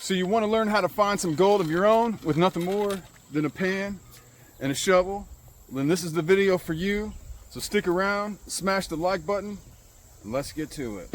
So you want to learn how to find some gold of your own with nothing more than a pan and a shovel? Then this is the video for you. So stick around, smash the like button, and let's get to it.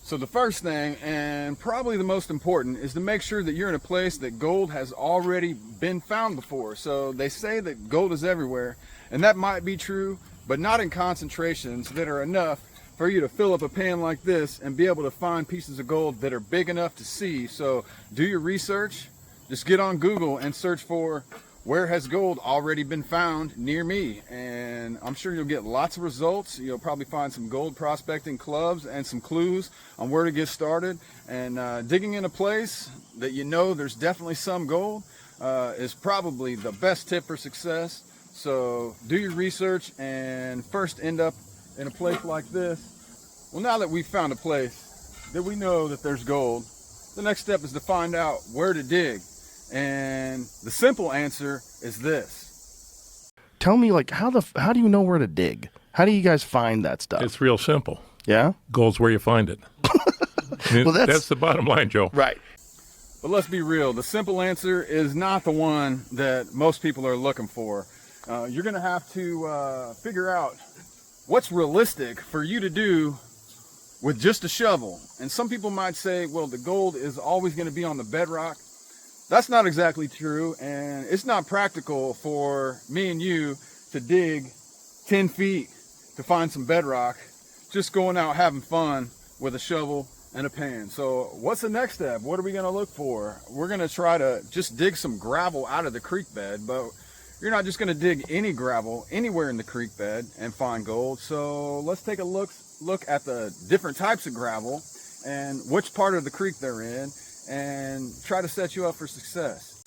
So the first thing, and probably the most important, is to make sure that you're in a place that gold has already been found before. So they say that gold is everywhere, and that might be true, but not in concentrations that are enough for you to fill up a pan like this and be able to find pieces of gold that are big enough to see. So do your research. Just get on Google and search for where has gold already been found near me, and I'm sure you'll get lots of results. You'll probably find some gold prospecting clubs and some clues on where to get started. And digging in a place that you know there's definitely some gold is probably the best tip for success. So do your research and first end up in a place like this. Well, now that we've found a place that we know that there's gold, the next step is to find out where to dig. And the simple answer is this. Tell me, like, how do you know where to dig? How do you guys find that stuff? It's real simple. Yeah? Gold's where you find it. Well, that's the bottom line, Joe. Right. But let's be real. The simple answer is not the one that most people are looking for. You're going to have to figure out what's realistic for you to do with just a shovel. And some people might say, well, the gold is always going to be on the bedrock. That's not exactly true, and it's not practical for me and you to dig 10 feet to find some bedrock, just going out having fun with a shovel and a pan. So what's the next step? What are we going to look for? We're going to try to just dig some gravel out of the creek bed, but you're not just going to dig any gravel anywhere in the creek bed and find gold. So let's take a look at the different types of gravel and which part of the creek they're in, and try to set you up for success.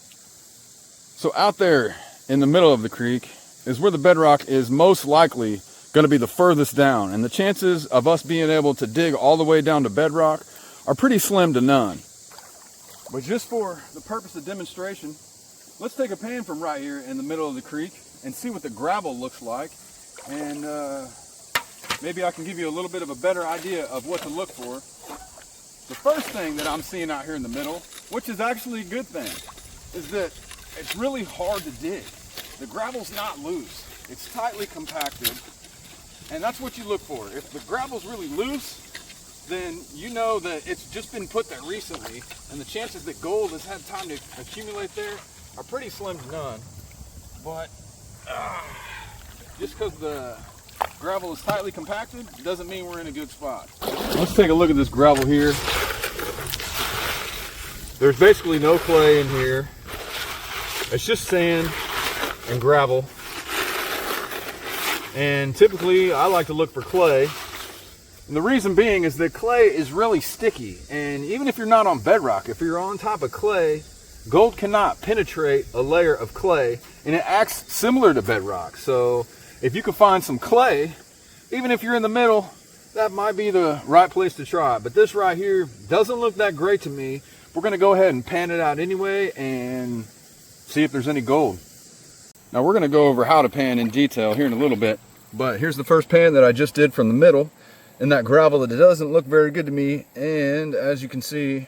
So out there in the middle of the creek is where the bedrock is most likely going to be the furthest down, and the chances of us being able to dig all the way down to bedrock are pretty slim to none. But just for the purpose of demonstration, let's take a pan from right here in the middle of the creek and see what the gravel looks like, and maybe I can give you a little bit of a better idea of what to look for. The first thing that I'm seeing out here in the middle, which is actually a good thing, is that it's really hard to dig. The gravel's not loose. It's tightly compacted, and that's what you look for. If the gravel's really loose, then you know that it's just been put there recently, and the chances that gold has had time to accumulate there are pretty slim to none. But just because the gravel is tightly compacted doesn't mean we're in a good spot. Let's take a look at this gravel here. There's basically no clay in here. It's just sand and gravel. And typically I like to look for clay. And the reason being is that clay is really sticky. And even if you're not on bedrock, if you're on top of clay, gold cannot penetrate a layer of clay, and it acts similar to bedrock. So if you can find some clay, even if you're in the middle, that might be the right place to try. But this right here doesn't look that great to me. We're going to go ahead and pan it out anyway and see if there's any gold. Now we're going to go over how to pan in detail here in a little bit. But here's the first pan that I just did from the middle. And that gravel, that doesn't look very good to me. And as you can see,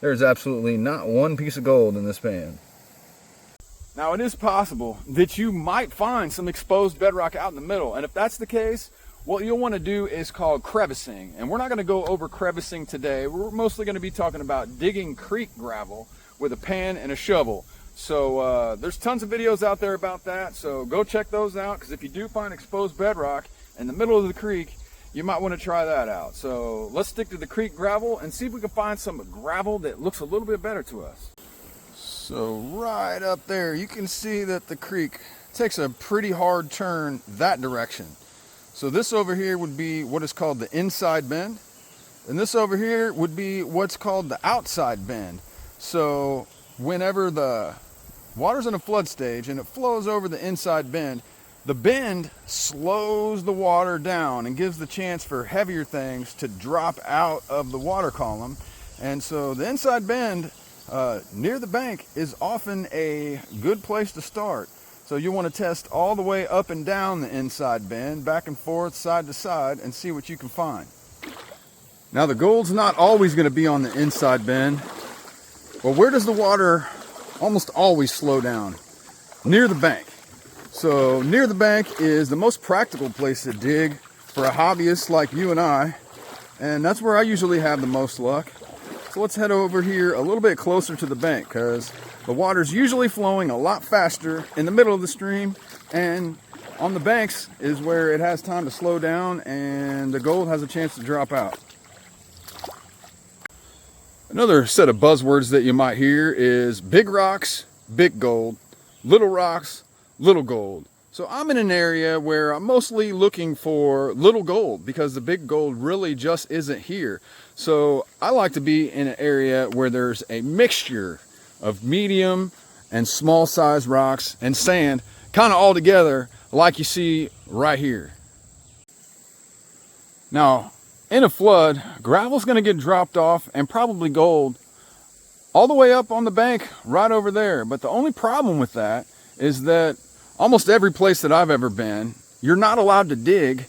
there's absolutely not one piece of gold in this pan. Now it is possible that you might find some exposed bedrock out in the middle, and if that's the case, what you'll want to do is called crevicing. And we're not going to go over crevicing today. We're mostly going to be talking about digging creek gravel with a pan and a shovel. So there's tons of videos out there about that, so go check those out, because if you do find exposed bedrock in the middle of the creek, you might want to try that out. So let's stick to the creek gravel and see if we can find some gravel that looks a little bit better to us. So right up there, you can see that the creek takes a pretty hard turn that direction. So this over here would be what is called the inside bend, and this over here would be what's called the outside bend. So whenever the water's in a flood stage and it flows over the inside bend, the bend slows the water down and gives the chance for heavier things to drop out of the water column. And so the inside bend near the bank is often a good place to start. So you want to test all the way up and down the inside bend, back and forth, side to side, and see what you can find. Now the gold's not always going to be on the inside bend. Well, where does the water almost always slow down? Near the bank. So near the bank is the most practical place to dig for a hobbyist like you and I. And that's where I usually have the most luck. So let's head over here a little bit closer to the bank, because the water's usually flowing a lot faster in the middle of the stream, and on the banks is where it has time to slow down and the gold has a chance to drop out. Another set of buzzwords that you might hear is big rocks, big gold, little rocks, little gold. So I'm in an area where I'm mostly looking for little gold because the big gold really just isn't here. So I like to be in an area where there's a mixture of medium and small size rocks and sand kind of all together, like you see right here. Now, in a flood, gravel's going to get dropped off and probably gold all the way up on the bank right over there. But the only problem with that is that almost every place that I've ever been, you're not allowed to dig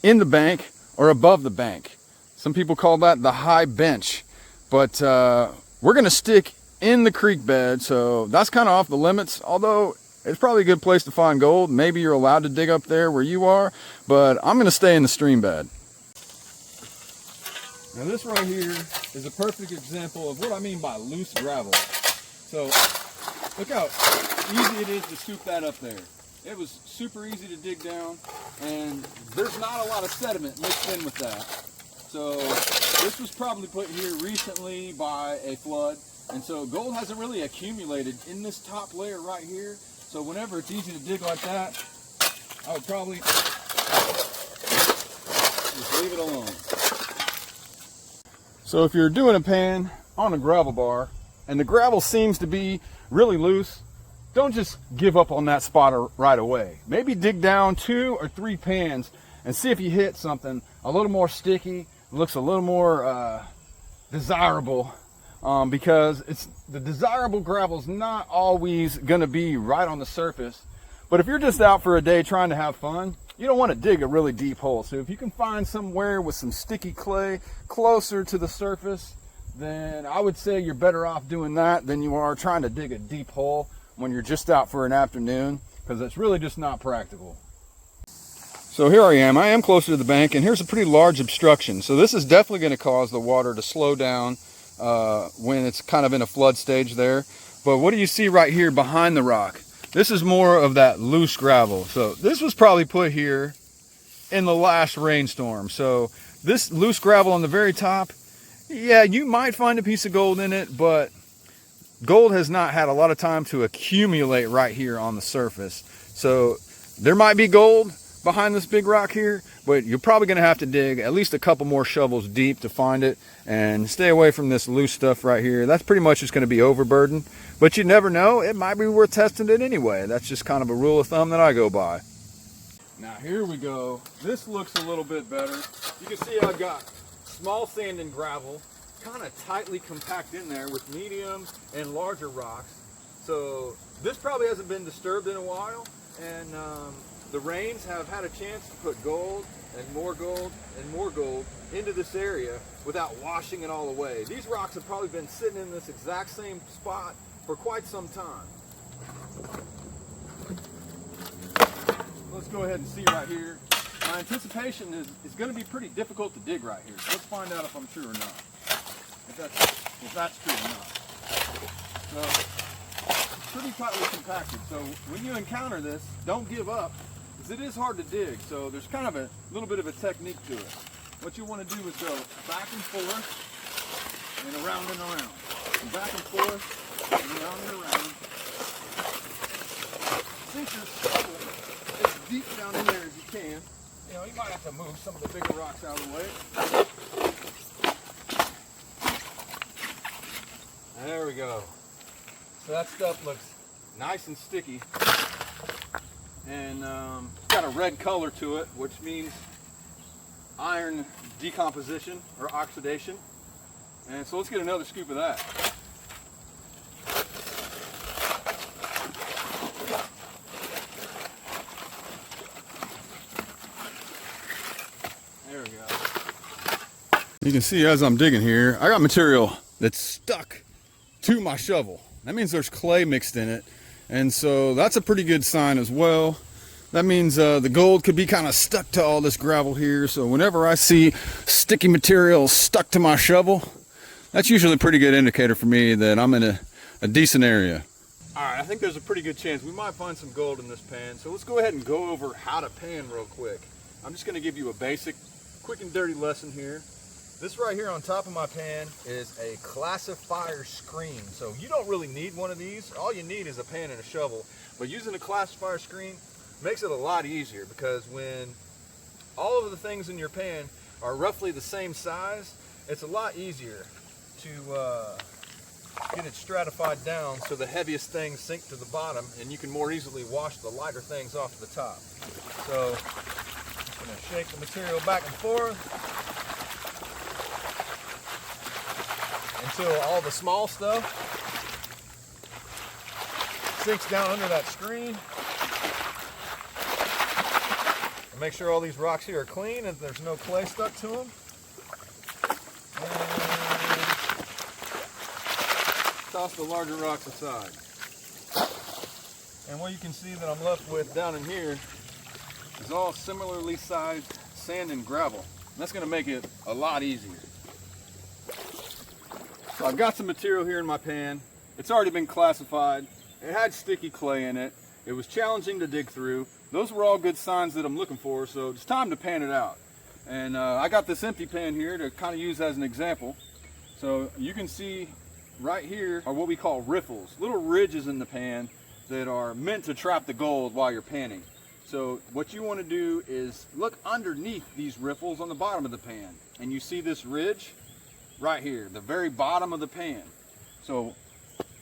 in the bank or above the bank. Some people call that the high bench, but we're going to stick in the creek bed, so that's kind of off the limits, although it's probably a good place to find gold. Maybe you're allowed to dig up there where you are, but I'm going to stay in the stream bed. Now this right here is a perfect example of what I mean by loose gravel. So look how easy it is to scoop that up there. It was super easy to dig down, and there's not a lot of sediment mixed in with that. So this was probably put here recently by a flood, and so gold hasn't really accumulated in this top layer right here. So whenever it's easy to dig like that, I would probably just leave it alone. So if you're doing a pan on a gravel bar and the gravel seems to be really loose, don't just give up on that spot right away. Maybe dig down 2 or 3 pans and see if you hit something a little more sticky, looks a little more desirable, because the desirable gravel is not always going to be right on the surface. But if you're just out for a day trying to have fun, you don't want to dig a really deep hole. So if you can find somewhere with some sticky clay closer to the surface, then I would say you're better off doing that than you are trying to dig a deep hole when you're just out for an afternoon, because it's really just not practical. So here I am closer to the bank, and here's a pretty large obstruction. So this is definitely going to cause the water to slow down when it's kind of in a flood stage there. But what do you see right here behind the rock? This is more of that loose gravel. So this was probably put here in the last rainstorm. So this loose gravel on the very top, yeah, you might find a piece of gold in it, but gold has not had a lot of time to accumulate right here on the surface. So there might be gold behind this big rock here, but you're probably going to have to dig at least a couple more shovels deep to find it, and stay away from this loose stuff right here. That's pretty much just going to be overburden, but you never know, it might be worth testing it anyway. That's just kind of a rule of thumb that I go by. Now here we go. This looks a little bit better. You can see I've got small sand and gravel kind of tightly compact in there with medium and larger rocks. So this probably hasn't been disturbed in a while, and the rains have had a chance to put gold and more gold and more gold into this area without washing it all away. These rocks have probably been sitting in this exact same spot for quite some time. Let's go ahead and see right here. My anticipation is it's going to be pretty difficult to dig right here. So let's find out if I'm true or not. If that's true or not. So, pretty tightly compacted. So when you encounter this, don't give up, because it is hard to dig. So there's kind of a little bit of a technique to it. What you want to do is go back and forth and around and around. And back and forth and around and around. Sink your shovel as deep down in there as you can. You know, you might have to move some of the bigger rocks out of the way. There we go. So that stuff looks nice and sticky, and it's got a red color to it, which means iron decomposition or oxidation. And so let's get another scoop of that. There we go. You can see as I'm digging here, I got material that's stuck to my shovel. That means there's clay mixed in it. And so that's a pretty good sign as well. That means the gold could be kind of stuck to all this gravel here. So whenever I see sticky material stuck to my shovel, that's usually a pretty good indicator for me that I'm in a decent area. All right, I think there's a pretty good chance we might find some gold in this pan. So let's go ahead and go over how to pan real quick. I'm just gonna give you a basic, quick and dirty lesson here. This right here on top of my pan is a classifier screen. So you don't really need one of these. All you need is a pan and a shovel. But using a classifier screen makes it a lot easier, because when all of the things in your pan are roughly the same size, it's a lot easier to get it stratified down so the heaviest things sink to the bottom and you can more easily wash the lighter things off the top. So I'm going to shake the material back and forth until all the small stuff sinks down under that screen. And make sure all these rocks here are clean and there's no clay stuck to them. And toss the larger rocks aside. And what you can see that I'm left with down in here is all similarly sized sand and gravel. That's going to make it a lot easier. So I've got some material here in my pan. It's already been classified. It had sticky clay in it. It was challenging to dig through. Those were all good signs that I'm looking for, so it's time to pan it out. And I got this empty pan here to kind of use as an example. So you can see right here are what we call riffles, little ridges in the pan that are meant to trap the gold while you're panning. So what you want to do is look underneath these riffles on the bottom of the pan, and you see this ridge right here, the very bottom of the pan. So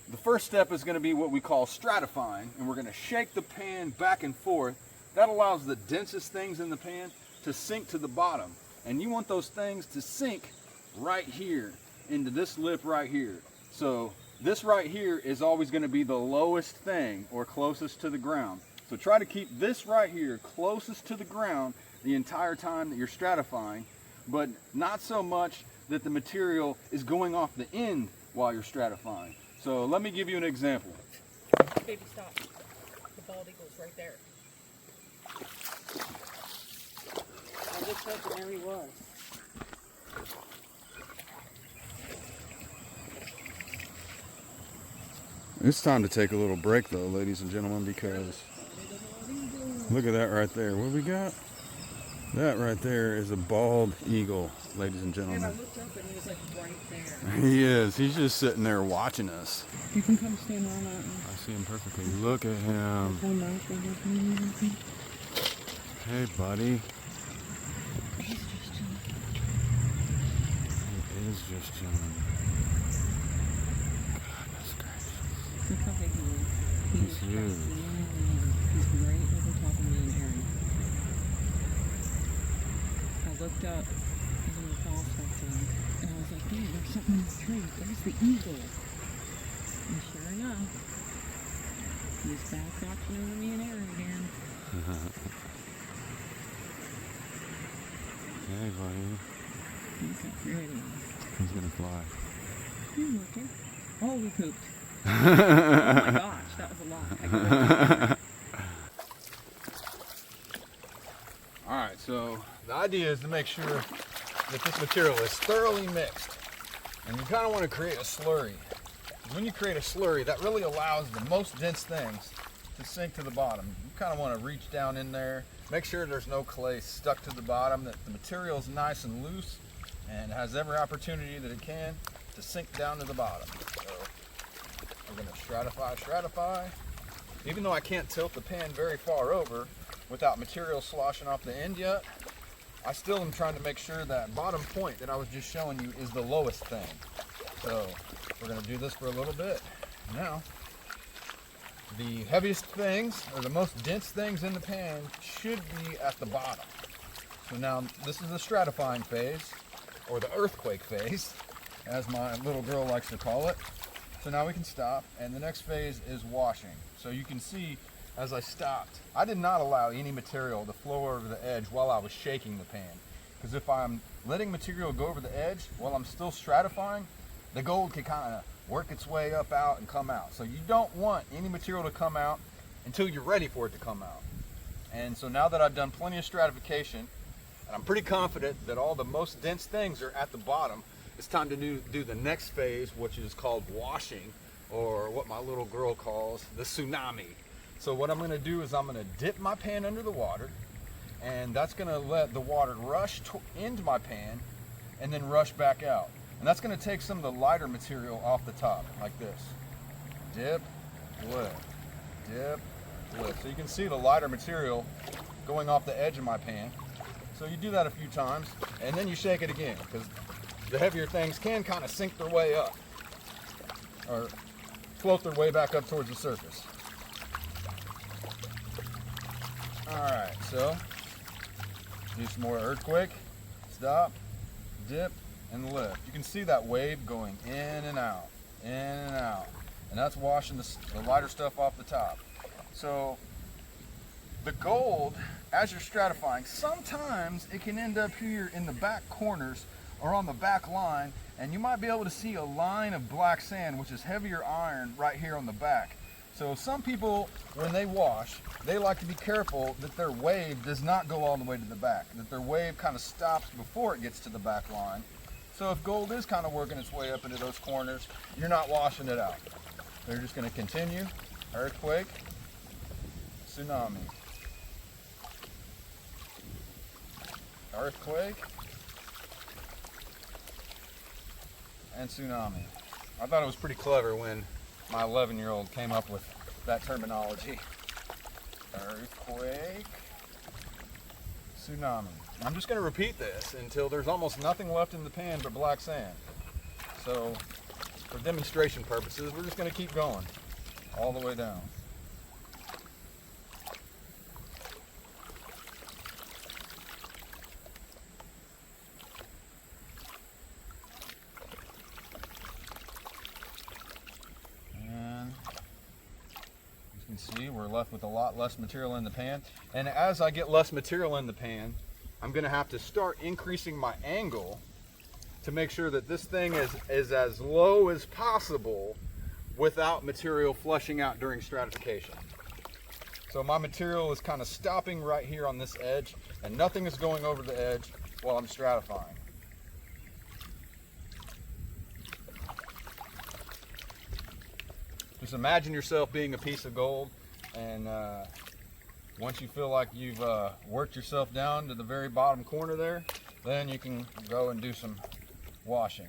the first step is going to be what we call stratifying, and we're going to shake the pan back and forth. That allows the densest things in the pan to sink to the bottom, and you want those things to sink right here into this lip right here. So this right here is always going to be the lowest thing or closest to the ground. So try to keep this right here closest to the ground the entire time that you're stratifying, but not so much that the material is going off the end while you're stratifying. So let me give you an example. Baby, stop. The bald eagle's right there. I just heard where he was. It's time to take a little break though, ladies and gentlemen, because look at that right there. What we got? That right there is a bald eagle, ladies and And I gentlemen. looked up and he was like right there. He is. He's just sitting there watching us. You can come stand on that. I see him perfectly. Look at him. Hey, buddy. He's just chilling. He is just chilling. Goodness gracious. Look how big he is. He's huge. He's right over top of me and Aaron. I looked up in the fall section and I was like, dude, there's something in the tree. There's the eagle. And sure enough, he's back watching over me and Aaron again. Hey, buddy. He's got ready. He's gonna fly. He's looking. Oh, we pooped. Oh my gosh, that was a lot. I can really All right, so the idea is to make sure that this material is thoroughly mixed. And you kind of want to create a slurry. When you create a slurry, that really allows the most dense things to sink to the bottom. You kind of want to reach down in there, make sure there's no clay stuck to the bottom, that the material is nice and loose and has every opportunity that it can to sink down to the bottom. So we're going to stratify. Even though I can't tilt the pan very far over without material sloshing off the end yet, I still am trying to make sure that bottom point that I was just showing you is the lowest thing. So we're going to do this for a little bit. Now, the heaviest things, or the most dense things in the pan, should be at the bottom. So now this is the stratifying phase, or the earthquake phase, as my little girl likes to call it. So now we can stop, and the next phase is washing. So you can see as I stopped, I did not allow any material to flow over the edge while I was shaking the pan. Because if I'm letting material go over the edge while I'm still stratifying, the gold can kind of work its way up out and come out. So you don't want any material to come out until you're ready for it to come out. And so now that I've done plenty of stratification, and I'm pretty confident that all the most dense things are at the bottom, it's time to do the next phase, which is called washing, or what my little girl calls the tsunami. So what I'm going to do is I'm going to dip my pan under the water, and that's going to let the water rush into my pan and then rush back out. And that's going to take some of the lighter material off the top, like this. Dip, lift, dip, lift. So you can see the lighter material going off the edge of my pan. So you do that a few times, and then you shake it again, because the heavier things can kind of sink their way up, or float their way back up towards the surface. Alright, so do some more earthquake, stop, dip, and lift. You can see that wave going in and out, in and out. And that's washing the lighter stuff off the top. So the gold, as you're stratifying, sometimes it can end up here in the back corners or on the back line, and you might be able to see a line of black sand, which is heavier iron, right here on the back. So some people, when they wash, they like to be careful that their wave does not go all the way to the back, that their wave kind of stops before it gets to the back line. So if gold is kind of working its way up into those corners, you're not washing it out. They're just going to continue. Earthquake, tsunami. Earthquake, and tsunami. I thought it was pretty clever when my 11-year-old came up with that terminology. Earthquake, tsunami. I'm just going to repeat this until there's almost nothing left in the pan but black sand. So for demonstration purposes, we're just going to keep going all the way down. See, we're left with a lot less material in the pan, and as I get less material in the pan, I'm going to have to start increasing my angle to make sure that this thing is as low as possible without material flushing out during stratification. So my material is kind of stopping right here on this edge, and nothing is going over the edge while I'm stratifying. Just imagine yourself being a piece of gold, and once you feel like you've worked yourself down to the very bottom corner there, then you can go and do some washing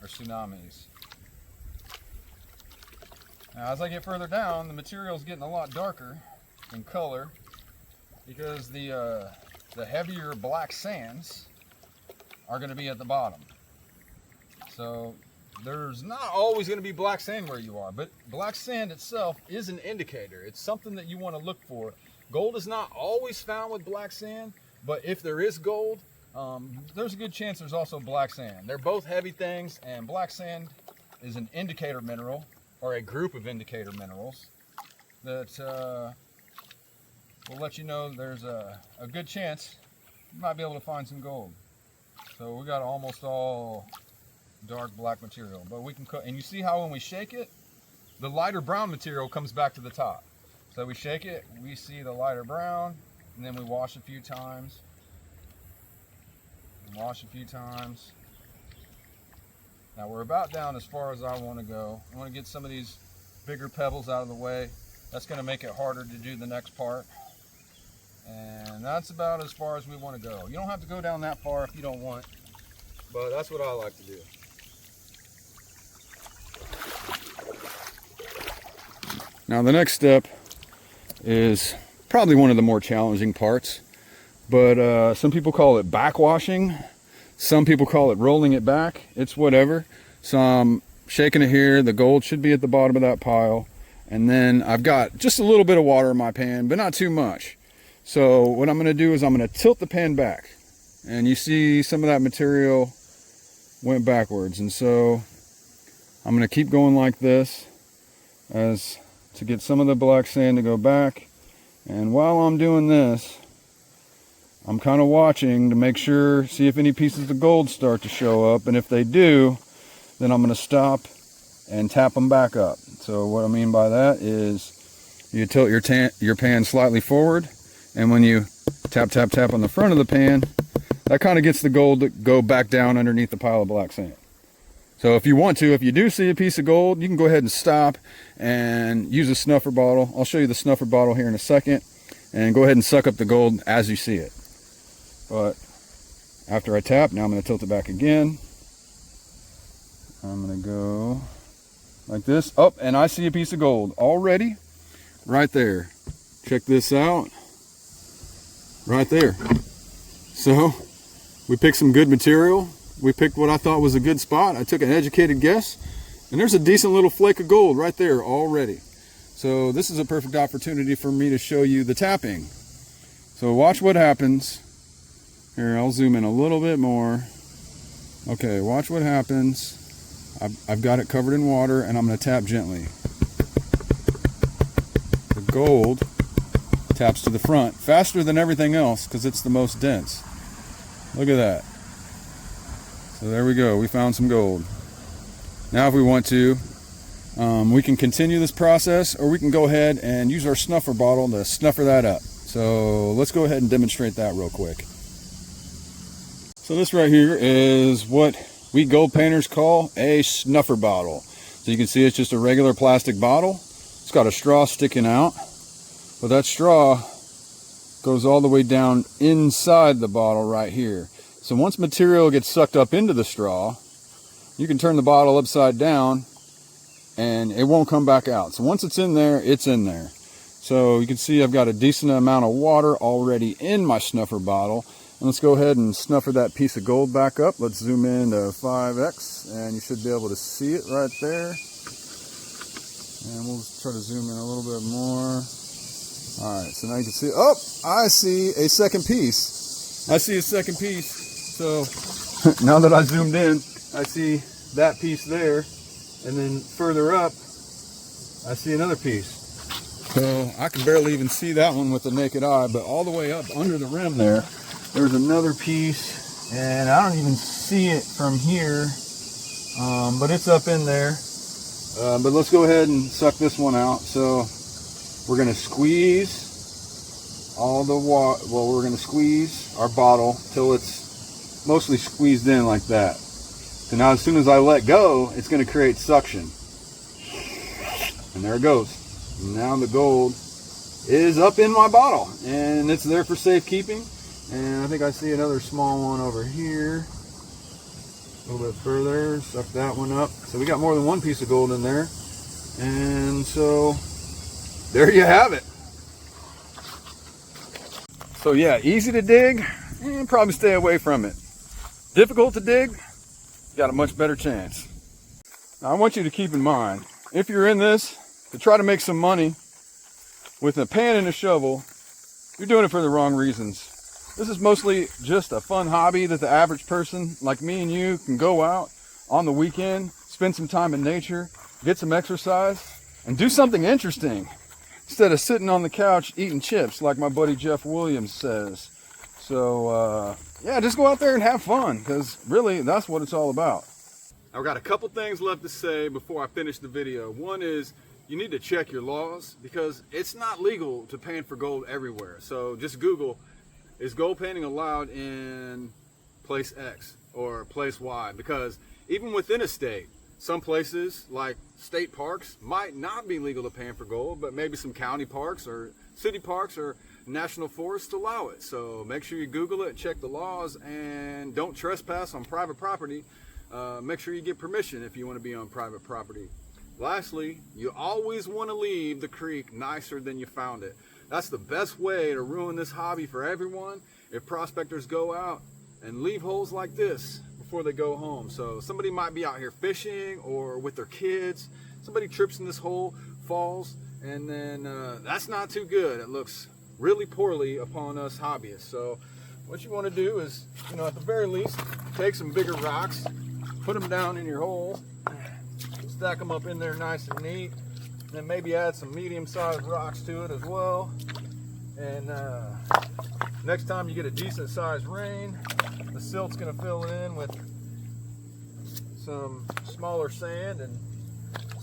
or tsunamis. Now as I get further down, the material is getting a lot darker in color because the heavier black sands are going to be at the bottom. So there's not always going to be black sand where you are, but black sand itself is an indicator. It's something that you want to look for. Gold is not always found with black sand, but if there is gold, there's a good chance there's also black sand. They're both heavy things, and black sand is an indicator mineral, or a group of indicator minerals, that will let you know there's a good chance you might be able to find some gold. So we got almost all dark black material, but we can cook. And you see how when we shake it, the lighter brown material comes back to the top. So we shake it, we see the lighter brown, and then we wash a few times. Wash a few times. Now we're about down as far as I want to go. I want to get some of these bigger pebbles out of the way. That's going to make it harder to do the next part. And that's about as far as we want to go. You don't have to go down that far if you don't want, but that's what I like to do. Now the next step is probably one of the more challenging parts, but some people call it backwashing. Some people call it rolling it back. It's whatever. So I'm shaking it here. The gold should be at the bottom of that pile. And then I've got just a little bit of water in my pan, but not too much. So what I'm going to do is I'm going to tilt the pan back. And you see some of that material went backwards. And so I'm going to keep going like this as to get some of the black sand to go back. And while I'm doing this, I'm kind of watching to make sure, see if any pieces of gold start to show up. And if they do, then I'm going to stop and tap them back up. So what I mean by that is you tilt your pan slightly forward, and when you tap, tap, tap on the front of the pan, that kind of gets the gold to go back down underneath the pile of black sand. So if you want to, if you do see a piece of gold, you can go ahead and stop and use a snuffer bottle. I'll show you the snuffer bottle here in a second, and go ahead and suck up the gold as you see it. But after I tap, now I'm going to tilt it back again. I'm going to go like this. Oh, and I see a piece of gold already right there. Check this out. Right there. So we picked some good material. We picked what I thought was a good spot. I took an educated guess, and there's a decent little flake of gold right there already. So this is a perfect opportunity for me to show you the tapping. So watch what happens. Here, I'll zoom in a little bit more. Okay, watch what happens. I've got it covered in water, and I'm going to tap gently. The gold taps to the front faster than everything else because it's the most dense. Look at that. So there we go, we found some gold. Now if we want to, we can continue this process, or we can go ahead and use our snuffer bottle to snuffer that up. So let's go ahead and demonstrate that real quick. So this right here is what we gold painters call a snuffer bottle. So you can see it's just a regular plastic bottle. It's got a straw sticking out, but that straw goes all the way down inside the bottle right here. So once material gets sucked up into the straw, you can turn the bottle upside down and it won't come back out. So once it's in there, it's in there. So you can see I've got a decent amount of water already in my snuffer bottle. And let's go ahead and snuffer that piece of gold back up. Let's zoom in to 5x, and you should be able to see it right there. And we'll try to zoom in a little bit more. All right, so now you can see, oh, I see a second piece. I see a second piece. So now that I zoomed in, I see that piece there, and then further up, I see another piece. So I can barely even see that one with the naked eye, but all the way up under the rim there, there's another piece, and I don't even see it from here, but it's up in there. But let's go ahead and suck this one out. So we're going to squeeze all the water. Well, we're going to squeeze our bottle till it's mostly squeezed in like that. So now as soon as I let go, it's going to create suction. And there it goes. Now the gold is up in my bottle, and it's there for safekeeping. And I think I see another small one over here. A little bit further, suck that one up. So we got more than one piece of gold in there. And so there you have it. So yeah, easy to dig, and probably stay away from it. Difficult to dig, got a much better chance. Now I want you to keep in mind, if you're in this to try to make some money with a pan and a shovel, you're doing it for the wrong reasons. This is mostly just a fun hobby that the average person like me and you can go out on the weekend, spend some time in nature, get some exercise, and do something interesting instead of sitting on the couch eating chips like my buddy Jeff Williams says. So yeah, just go out there and have fun, because really that's what it's all about. I've got a couple things left to say before I finish the video. One is you need to check your laws, because it's not legal to paint for gold everywhere. So just Google, is gold painting allowed in place X or place Y? Because even within a state, some places like state parks might not be legal to paint for gold, but maybe some county parks or city parks or national forests allow it. So make sure you Google it, check the laws, and don't trespass on private property. Make sure you get permission if you want to be on private property. Lastly, you always want to leave the creek nicer than you found it. That's the best way to ruin this hobby for everyone, if prospectors go out and leave holes like this before they go home. So somebody might be out here fishing or with their kids, somebody trips in this hole, falls, and then that's not too good. It looks really poorly upon us hobbyists. So what you want to do is, you know, at the very least, take some bigger rocks, put them down in your hole, stack them up in there nice and neat. Then maybe add some medium-sized rocks to it as well. And next time you get a decent-sized rain, the silt's going to fill in with some smaller sand, and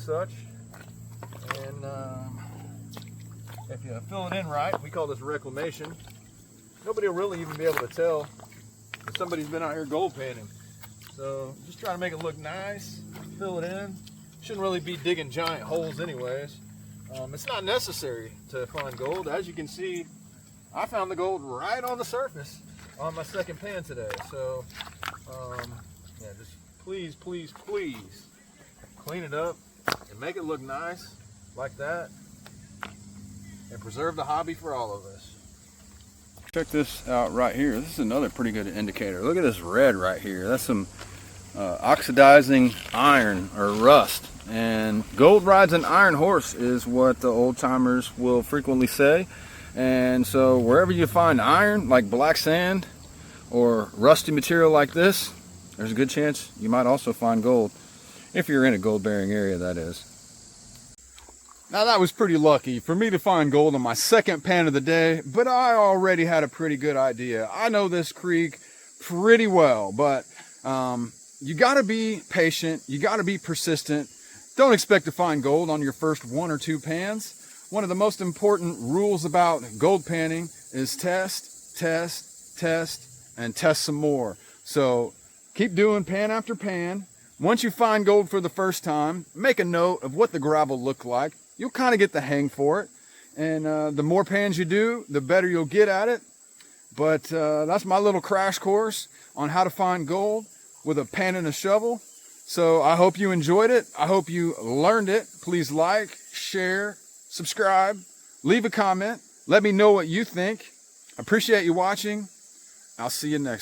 such. And if you fill it in right, we call this reclamation. Nobody will really even be able to tell if somebody's been out here gold panning. So just try to make it look nice, fill it in. Shouldn't really be digging giant holes anyways. It's not necessary to find gold. As you can see, I found the gold right on the surface on my second pan today. So yeah, just please, please, please clean it up and make it look nice like that and preserve the hobby for all of us. Check this out right here. This is another pretty good indicator. Look at this red right here. That's some oxidizing iron or rust. And gold rides an iron horse is what the old timers will frequently say. And so wherever you find iron, like black sand or rusty material like this, there's a good chance you might also find gold. If you're in a gold bearing area, that is. Now that was pretty lucky for me to find gold on my second pan of the day, but I already had a pretty good idea. I know this creek pretty well, but you gotta be patient, you gotta be persistent. Don't expect to find gold on your first 1 or 2 pans. One of the most important rules about gold panning is test, test, test, and test some more. So keep doing pan after pan. Once you find gold for the first time, make a note of what the gravel looked like. You'll kind of get the hang for it. And the more pans you do, the better you'll get at it. But that's my little crash course on how to find gold with a pan and a shovel. So I hope you enjoyed it. I hope you learned it. Please like, share, subscribe, leave a comment. Let me know what you think. I appreciate you watching. I'll see you next time.